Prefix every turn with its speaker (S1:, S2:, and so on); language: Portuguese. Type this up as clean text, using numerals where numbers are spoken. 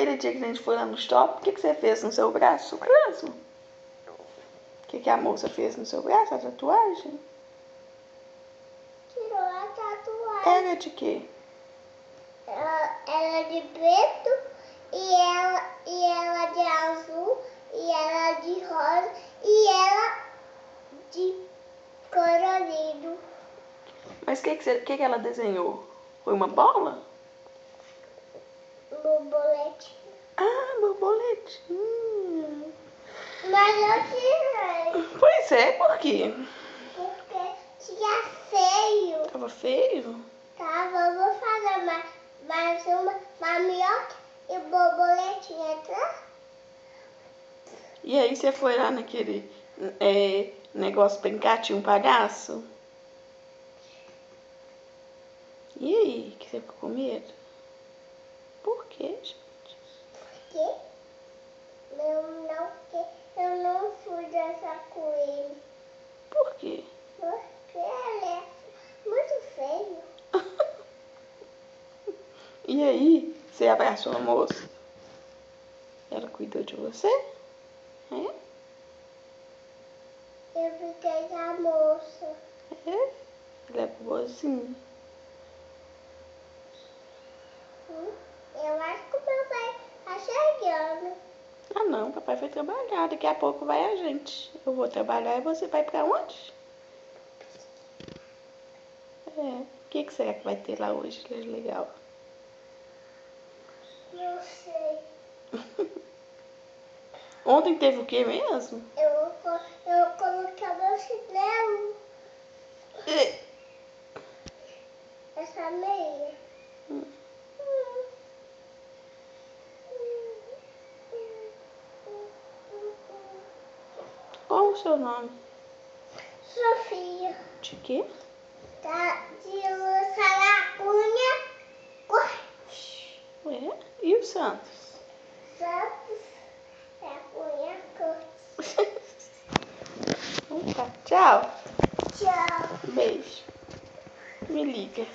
S1: aquele dia que a gente foi lá no shopping, o que você fez no seu braço mesmo? O que a moça fez no seu braço, a tatuagem?
S2: Tirou a tatuagem.
S1: Era de quê?
S2: Ela de preto e ela de azul e ela de rosa e ela de colorido.
S1: Mas o que ela desenhou? Foi uma bola?
S2: Borbolete.
S1: Ah, borboletinha.
S2: Mas eu tirei.
S1: Pois é, por quê?
S2: Porque tinha feio.
S1: Tava feio?
S2: Tava, eu vou fazer mais uma minhoca e borboletinha, tá?
S1: E aí você foi lá naquele negócio brincar, tinha um palhaço? E aí, que você ficou com medo? Por quê, gente?
S2: Porque eu não fui dançar com ele.
S1: Por quê?
S2: Porque ele é muito feio.
S1: E aí, você abraçou a moça? Ela cuidou de você? É?
S2: Eu fiquei com a moça.
S1: É? Ela é boazinha.
S2: Eu acho que o meu pai tá chegando.
S1: Ah não, papai foi trabalhar, daqui a pouco vai a gente. Eu vou trabalhar e você vai pra onde? O que será que vai ter lá hoje que é legal?
S2: Não sei.
S1: Ontem teve o que mesmo?
S2: Eu coloquei meu chinelo. Essa meia.
S1: Qual o seu nome?
S2: Sofia.
S1: De quê?
S2: Tá de Saracunha.
S1: Ué, e o Santos?
S2: Santos. Saracunha.
S1: Então tá, tchau.
S2: Tchau.
S1: Beijo. Me liga.